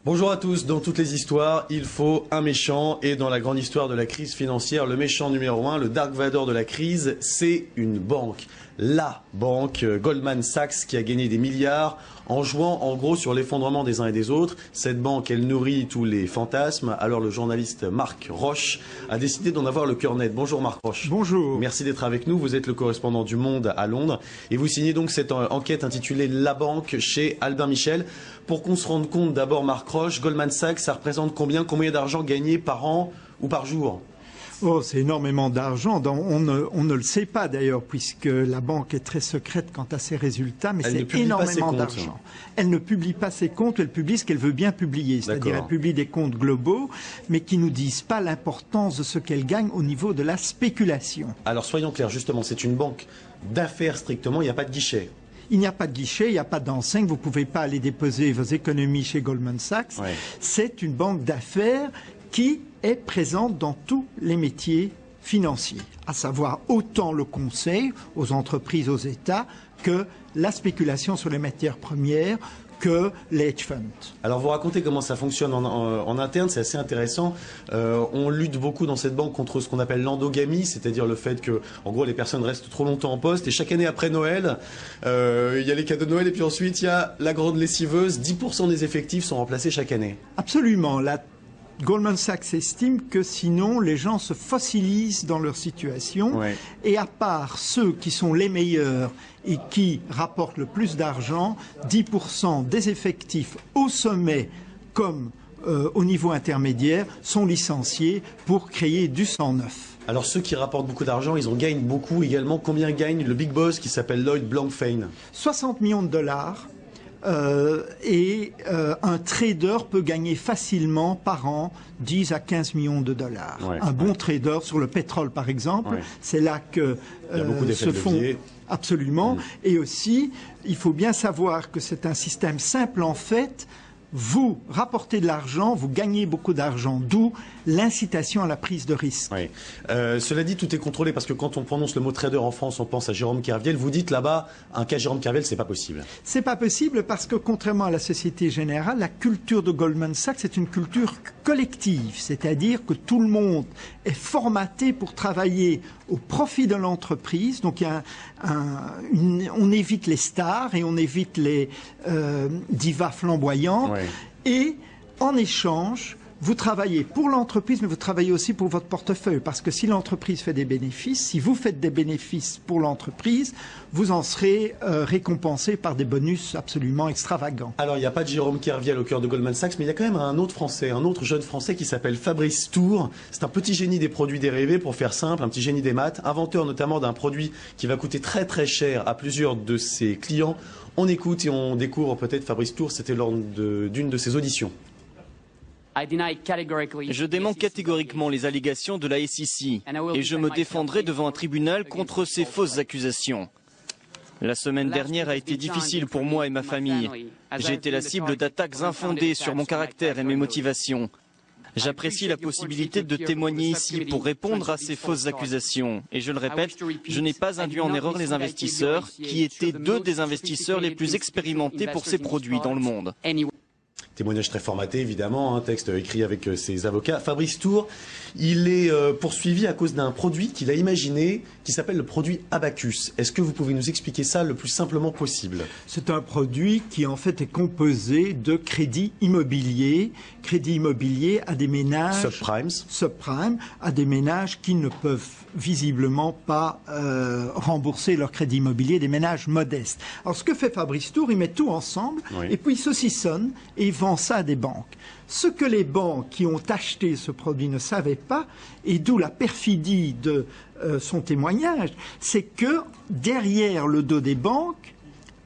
Bonjour à tous, dans toutes les histoires, il faut un méchant et dans la grande histoire de la crise financière, le méchant numéro 1, le Dark Vador de la crise, c'est une banque. La banque Goldman Sachs qui a gagné des milliards en jouant en gros sur l'effondrement des uns et des autres. Cette banque, elle nourrit tous les fantasmes. Alors le journaliste Marc Roche a décidé d'en avoir le cœur net. Bonjour Marc Roche. Bonjour. Merci d'être avec nous. Vous êtes le correspondant du Monde à Londres et vous signez donc cette enquête intitulée La banque chez Albin Michel. Pour qu'on se rende compte d'abord Marc Roche, Goldman Sachs, ça représente combien d'argent gagné par an ou par jour ? Oh, c'est énormément d'argent. On ne le sait pas d'ailleurs, puisque la banque est très secrète quant à ses résultats, mais c'est énormément d'argent. Elle ne publie pas ses comptes, elle publie ce qu'elle veut bien publier. C'est-à-dire elle publie des comptes globaux, mais qui ne nous disent pas l'importance de ce qu'elle gagne au niveau de la spéculation. Alors soyons clairs, justement, c'est une banque d'affaires strictement, il n'y a pas de guichet. Il n'y a pas de guichet, il n'y a pas d'enseigne, vous ne pouvez pas aller déposer vos économies chez Goldman Sachs. Ouais. C'est une banque d'affaires qui est présente dans tous les métiers financiers, à savoir autant le conseil aux entreprises, aux États, que la spéculation sur les matières premières, que les hedge funds. Alors vous racontez comment ça fonctionne en interne, c'est assez intéressant. On lutte beaucoup dans cette banque contre ce qu'on appelle l'endogamie, c'est-à-dire le fait que, en gros, les personnes restent trop longtemps en poste et chaque année après Noël, il y a les cadeaux de Noël et puis ensuite il y a la grande lessiveuse. 10% des effectifs sont remplacés chaque année. Absolument. Goldman Sachs estime que sinon les gens se fossilisent dans leur situation et à part ceux qui sont les meilleurs et qui rapportent le plus d'argent, 10% des effectifs au sommet comme au niveau intermédiaire sont licenciés pour créer du sang neuf. Alors ceux qui rapportent beaucoup d'argent, ils en gagnent beaucoup également. Combien gagne le big boss qui s'appelle Lloyd Blankfein? 60 millions de dollars. Un trader peut gagner facilement par an 10 à 15 millions de dollars. Ouais, un bon trader sur le pétrole, par exemple, c'est là que se font... Absolument. Et aussi, il faut bien savoir que c'est un système simple en fait. Vous rapportez de l'argent, vous gagnez beaucoup d'argent, d'où l'incitation à la prise de risque. Oui. Cela dit, tout est contrôlé parce que quand on prononce le mot trader en France, on pense à Jérôme Kerviel. Vous dites là-bas, un cas Jérôme Kerviel, c'est pas possible. C'est pas possible parce que contrairement à la Société Générale, la culture de Goldman Sachs est une culture collective, c'est-à-dire que tout le monde est formaté pour travailler au profit de l'entreprise. Donc on évite les stars et on évite les divas flamboyantes. Ouais. Et en échange, vous travaillez pour l'entreprise, mais vous travaillez aussi pour votre portefeuille. Parce que si l'entreprise fait des bénéfices, si vous faites des bénéfices pour l'entreprise, vous en serez récompensé par des bonus absolument extravagants. Alors, il n'y a pas de Jérôme Kerviel au cœur de Goldman Sachs, mais il y a quand même un autre Français, un autre jeune Français qui s'appelle Fabrice Tour. C'est un petit génie des produits dérivés, pour faire simple, un petit génie des maths, inventeur notamment d'un produit qui va coûter très très cher à plusieurs de ses clients. On écoute et on découvre peut-être Fabrice Tour, c'était lors d'une de ses auditions. Je dément catégoriquement les allégations de la SEC et je me défendrai devant un tribunal contre ces fausses accusations. La semaine dernière a été difficile pour moi et ma famille. J'ai été la cible d'attaques infondées sur mon caractère et mes motivations. J'apprécie la possibilité de témoigner ici pour répondre à ces fausses accusations. Et je le répète, je n'ai pas induit en erreur les investisseurs, qui étaient deux des investisseurs les plus expérimentés pour ces produits dans le monde. Témoignage très formaté, évidemment, un texte écrit avec ses avocats. Fabrice Tour, il est poursuivi à cause d'un produit qu'il a imaginé, qui s'appelle le produit Abacus. Est-ce que vous pouvez nous expliquer ça le plus simplement possible? C'est un produit qui, en fait, est composé de crédits immobiliers à des ménages... Subprime, à des ménages qui ne peuvent visiblement pas rembourser leur crédit immobilier, des ménages modestes. Alors, ce que fait Fabrice Tour, il met tout ensemble, et puis il saucissonne, et il vend ça à des banques. Ce que les banques qui ont acheté ce produit ne savaient pas, et d'où la perfidie de son témoignage, c'est que derrière le dos des banques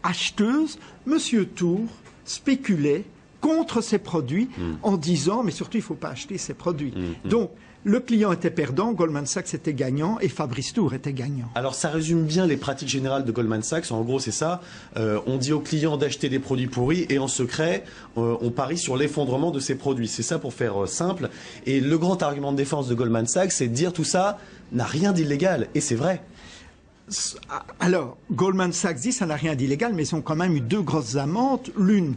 acheteuses, M. Tour spéculait contre ces produits en disant, mais surtout il ne faut pas acheter ces produits. Donc, le client était perdant, Goldman Sachs était gagnant et Fabrice Tour était gagnant. Alors ça résume bien les pratiques générales de Goldman Sachs. En gros, c'est ça. On dit aux clients d'acheter des produits pourris et en secret, on parie sur l'effondrement de ces produits. C'est ça pour faire simple. Et le grand argument de défense de Goldman Sachs, c'est de dire tout ça n'a rien d'illégal. Et c'est vrai. Alors, Goldman Sachs dit ça n'a rien d'illégal, mais ils ont quand même eu 2 grosses amendes. L'une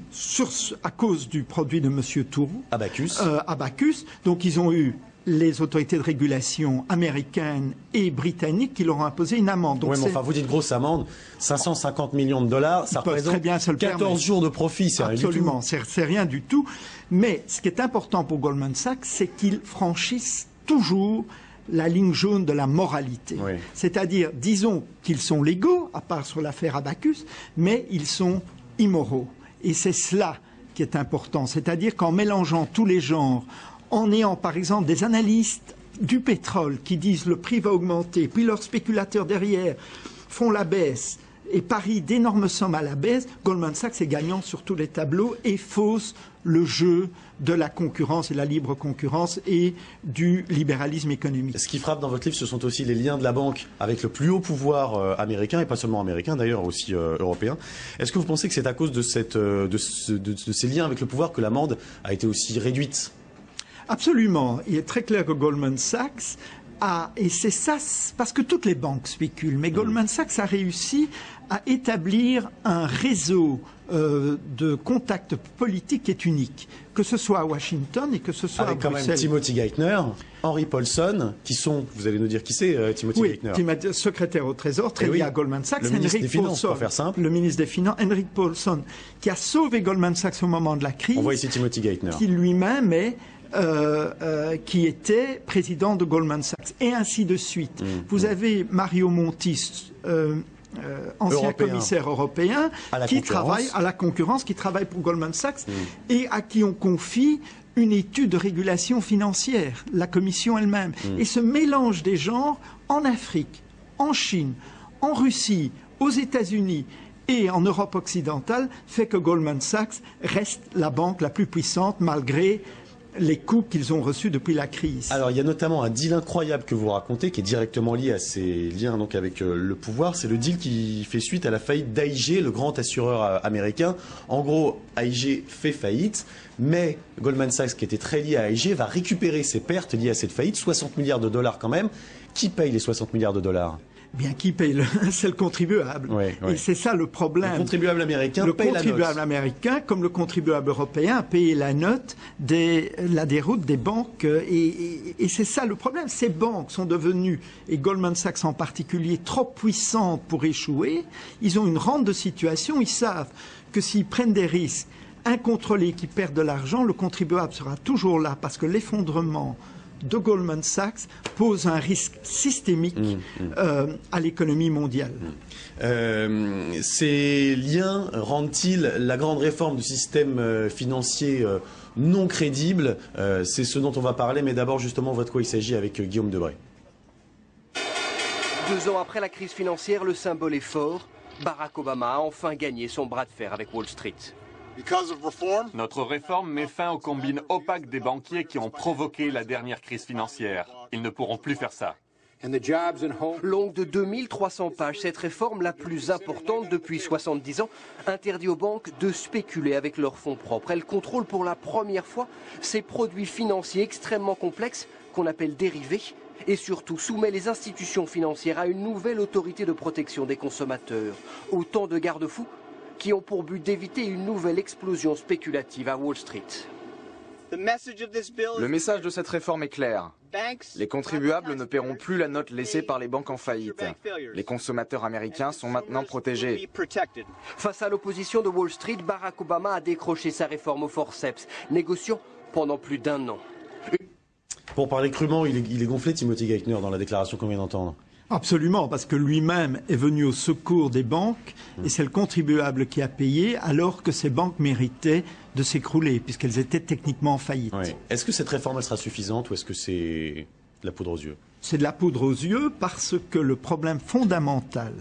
à cause du produit de M. Tourou, Abacus. Donc ils ont eu les autorités de régulation américaines et britanniques qui leur ont imposé une amende. Oui, mais enfin, vous dites grosse amende, 550 millions de dollars, ça représente 14 jours de profit, c'est rien du tout. Absolument, c'est rien du tout. Mais ce qui est important pour Goldman Sachs, c'est qu'ils franchissent toujours la ligne jaune de la moralité. Oui. C'est-à-dire, disons qu'ils sont légaux, à part sur l'affaire Abacus, mais ils sont immoraux. Et c'est cela qui est important. C'est-à-dire qu'en mélangeant tous les genres, en ayant par exemple des analystes du pétrole qui disent le prix va augmenter, puis leurs spéculateurs derrière font la baisse et parient d'énormes sommes à la baisse, Goldman Sachs est gagnant sur tous les tableaux et fausse le jeu de la concurrence et la libre concurrence et du libéralisme économique. Ce qui frappe dans votre livre, ce sont aussi les liens de la banque avec le plus haut pouvoir américain, et pas seulement américain d'ailleurs, aussi européen. Est-ce que vous pensez que c'est à cause de ces liens avec le pouvoir que l'amende a été aussi réduite ? Absolument. Il est très clair que Goldman Sachs et c'est ça, parce que toutes les banques spéculent, mais Goldman Sachs a réussi à établir un réseau de contacts politiques qui est unique, que ce soit à Washington et que ce soit avec à Bruxelles. Avec quand même Timothy Geithner, Henry Paulson, qui sont, vous allez nous dire qui c'est, Timothy Geithner. Oui, secrétaire au Trésor, très lié à Goldman Sachs. Le ministre des Finances, pour faire simple. Le ministre des Finances, Henry Paulson, qui a sauvé Goldman Sachs au moment de la crise. On voit ici Timothy Geithner. Qui lui-même est qui était président de Goldman Sachs, et ainsi de suite. Vous avez Mario Monti, ancien commissaire européen, qui travaille à la concurrence, qui travaille pour Goldman Sachs, et à qui on confie une étude de régulation financière, la commission elle-même. Et ce mélange des genres en Afrique, en Chine, en Russie, aux États-Unis et en Europe occidentale fait que Goldman Sachs reste la banque la plus puissante malgré les coups qu'ils ont reçus depuis la crise. Alors, il y a notamment un deal incroyable que vous racontez, qui est directement lié à ces liens donc avec le pouvoir. C'est le deal qui fait suite à la faillite d'AIG, le grand assureur américain. En gros, AIG fait faillite, mais Goldman Sachs, qui était très lié à AIG, va récupérer ses pertes liées à cette faillite, 60 milliards de dollars quand même. Qui paye les 60 milliards de dollars ? Bien, qui paye c'est le contribuable. Et c'est ça le problème. Le contribuable américain paye la note. Le contribuable américain, comme le contribuable européen, a payé la note la déroute des banques. Et c'est ça le problème. Ces banques sont devenues, et Goldman Sachs en particulier, trop puissantes pour échouer. Ils ont une rente de situation. Ils savent que s'ils prennent des risques incontrôlés, qui perdent de l'argent, le contribuable sera toujours là parce que l'effondrement de Goldman Sachs pose un risque systémique à l'économie mondiale. Ces liens rendent-ils la grande réforme du système financier non crédible? C'est ce dont on va parler, mais d'abord justement, on voit de quoi il s'agit avec Guillaume Debré. 2 ans après la crise financière, le symbole est fort. Barack Obama a enfin gagné son bras de fer avec Wall Street. Notre réforme met fin aux combines opaques des banquiers qui ont provoqué la dernière crise financière. Ils ne pourront plus faire ça. Longue de 2300 pages, cette réforme, la plus importante depuis 70 ans, interdit aux banques de spéculer avec leurs fonds propres. Elle contrôle pour la première fois ces produits financiers extrêmement complexes qu'on appelle dérivés, et surtout soumet les institutions financières à une nouvelle autorité de protection des consommateurs. Autant de garde-fous qui ont pour but d'éviter une nouvelle explosion spéculative à Wall Street. Le message de cette réforme est clair. Les contribuables ne paieront plus la note laissée par les banques en faillite. Les consommateurs américains sont maintenant protégés. Face à l'opposition de Wall Street, Barack Obama a décroché sa réforme au forceps, négociant pendant plus d'1 an. Pour parler crûment, il est gonflé, Timothy Geithner, dans la déclaration qu'on vient d'entendre. Absolument, parce que lui-même est venu au secours des banques et c'est le contribuable qui a payé alors que ces banques méritaient de s'écrouler puisqu'elles étaient techniquement en faillite. Oui. Est-ce que cette réforme elle sera suffisante ou est-ce que c'est de la poudre aux yeux? C'est de la poudre aux yeux parce que le problème fondamental,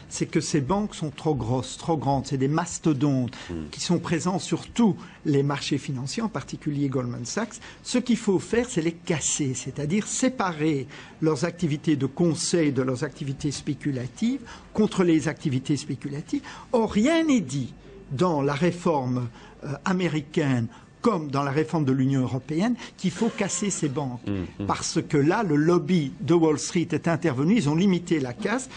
c'est que ces banques sont trop grosses, trop grandes. C'est des mastodontes qui sont présents sur tous les marchés financiers, en particulier Goldman Sachs. Ce qu'il faut faire, c'est les casser, c'est-à-dire séparer leurs activités de conseil de leurs activités spéculatives contre les activités spéculatives. Or, rien n'est dit dans la réforme américaine comme dans la réforme de l'Union européenne, qu'il faut casser ces banques. Parce que là, le lobby de Wall Street est intervenu, ils ont limité la casse.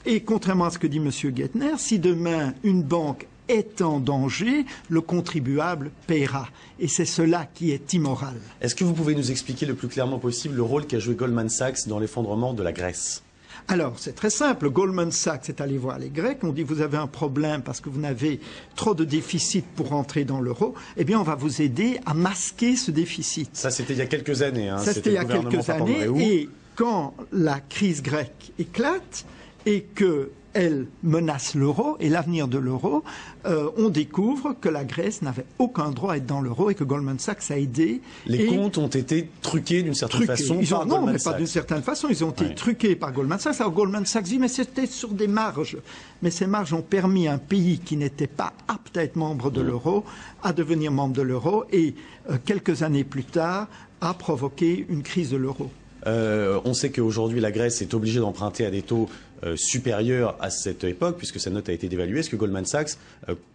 Et contrairement à ce que dit M. Geithner, si demain une banque est en danger, le contribuable paiera. Et c'est cela qui est immoral. Est-ce que vous pouvez nous expliquer le plus clairement possible le rôle qu'a joué Goldman Sachs dans l'effondrement de la Grèce? Alors, c'est très simple. Goldman Sachs est allé voir les Grecs. On dit, vous avez un problème parce que vous n'avez trop de déficit pour rentrer dans l'euro. Eh bien, on va vous aider à masquer ce déficit. Ça, c'était il y a quelques années. Hein. Ça, c'était il y a quelques années. Et quand la crise grecque éclate et qu'elle menace l'euro et l'avenir de l'euro, on découvre que la Grèce n'avait aucun droit à être dans l'euro et que Goldman Sachs a aidé. Les comptes ont été truqués d'une certaine façon par Goldman Sachs. Non, mais pas d'une certaine façon. Ils ont été truqués par Goldman Sachs. Alors Goldman Sachs dit, mais c'était sur des marges. Mais ces marges ont permis à un pays qui n'était pas apte à être membre de l'euro à devenir membre de l'euro et quelques années plus tard a provoqué une crise de l'euro. On sait qu'aujourd'hui la Grèce est obligée d'emprunter à des taux supérieurs à cette époque puisque sa note a été dévaluée. Est-ce que Goldman Sachs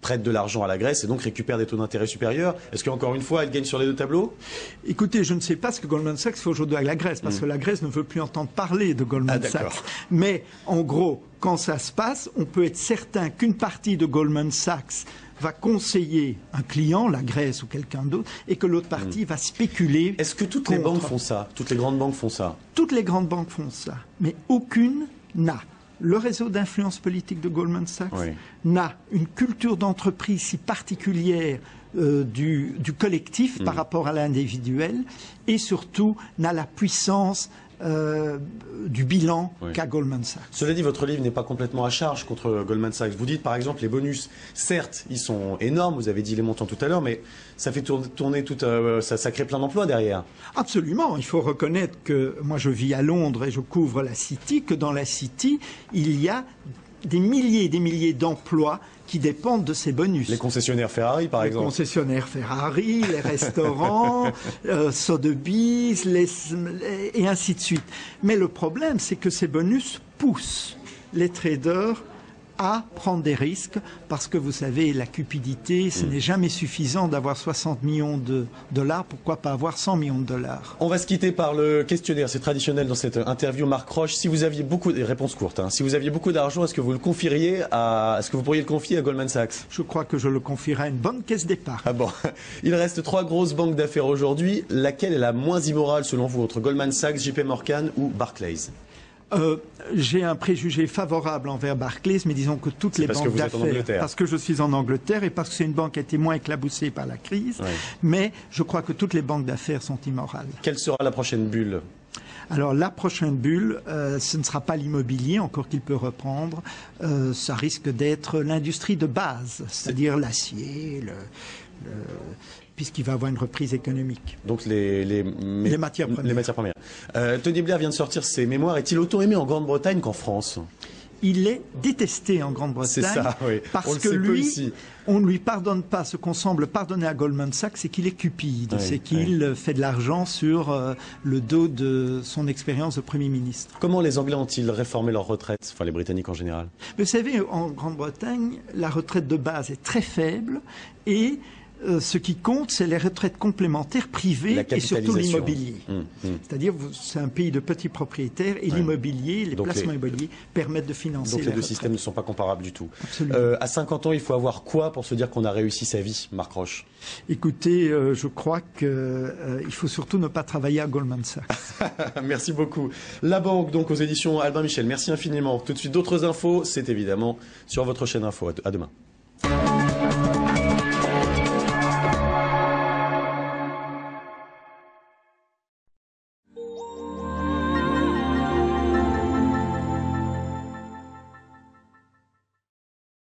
prête de l'argent à la Grèce et donc récupère des taux d'intérêt supérieurs? Est-ce qu'encore une fois elle gagne sur les deux tableaux? Écoutez, je ne sais pas ce que Goldman Sachs fait aujourd'hui avec la Grèce parce que la Grèce ne veut plus entendre parler de Goldman Sachs. Mais en gros, quand ça se passe, on peut être certain qu'une partie de Goldman Sachs va conseiller un client, la Grèce ou quelqu'un d'autre, et que l'autre partie va spéculer. Est-ce que toutes les banques font ça? Toutes les grandes banques font ça? Toutes les grandes banques font ça, mais aucune n'a le réseau d'influence politique de Goldman Sachs, n'a une culture d'entreprise si particulière du collectif par rapport à l'individuel, et surtout n'a la puissance du bilan qu'a Goldman Sachs. Cela dit, votre livre n'est pas complètement à charge contre Goldman Sachs. Vous dites par exemple les bonus, certes, ils sont énormes, vous avez dit les montants tout à l'heure, mais ça fait tourner tout, ça crée plein d'emplois derrière. Absolument. Il faut reconnaître que moi je vis à Londres et je couvre la City, que dans la City, il y a des milliers d'emplois qui dépendent de ces bonus. Les concessionnaires Ferrari, par exemple. Les concessionnaires Ferrari, les restaurants, Sotheby's, et ainsi de suite. Mais le problème, c'est que ces bonus poussent les traders à prendre des risques parce que vous savez, la cupidité, ce n'est jamais suffisant d'avoir 60 millions de dollars. Pourquoi pas avoir 100 millions de dollars? On va se quitter par le questionnaire. C'est traditionnel dans cette interview. Marc Roche, si vous aviez beaucoup de réponses courtes, si vous aviez beaucoup d'argent, est-ce que vous le confieriez est-ce que vous pourriez le confier à Goldman Sachs? Je crois que je le confierais à une bonne caisse d'épargne. Ah bon. Il reste 3 grosses banques d'affaires aujourd'hui. Laquelle est la moins immorale selon vous entre Goldman Sachs, JP Morgan ou Barclays? J'ai un préjugé favorable envers Barclays, mais disons que toutes les banques d'affaires, parce que je suis en Angleterre et parce que c'est une banque qui a été moins éclaboussée par la crise, mais je crois que toutes les banques d'affaires sont immorales. Quelle sera la prochaine bulle? Alors la prochaine bulle, ce ne sera pas l'immobilier, encore qu'il peut reprendre, ça risque d'être l'industrie de base, c'est-à-dire l'acier, puisqu'il va avoir une reprise économique. Donc les matières premières. Tony Blair vient de sortir ses mémoires. Est-il autant aimé en Grande-Bretagne qu'en France? Il est détesté en Grande-Bretagne. C'est ça, oui. Parce que lui, on ne lui pardonne pas ce qu'on semble pardonner à Goldman Sachs, c'est qu'il est cupide, c'est qu'il fait de l'argent sur le dos de son expérience de Premier ministre. Comment les Anglais ont-ils réformé leur retraite, enfin les Britanniques en général? Vous savez, en Grande-Bretagne, la retraite de base est très faible et ce qui compte, c'est les retraites complémentaires privées et surtout l'immobilier. C'est-à-dire, c'est un pays de petits propriétaires et l'immobilier, les placements immobiliers permettent de financer. Donc les deux systèmes ne sont pas comparables du tout. Absolument. À 50 ans, il faut avoir quoi pour se dire qu'on a réussi sa vie, Marc Roche? Écoutez, je crois qu'il faut surtout ne pas travailler à Goldman Sachs. Merci beaucoup. La banque, donc, aux éditions Albin Michel. Merci infiniment. Tout de suite, d'autres infos, c'est évidemment sur votre chaîne Info. À demain.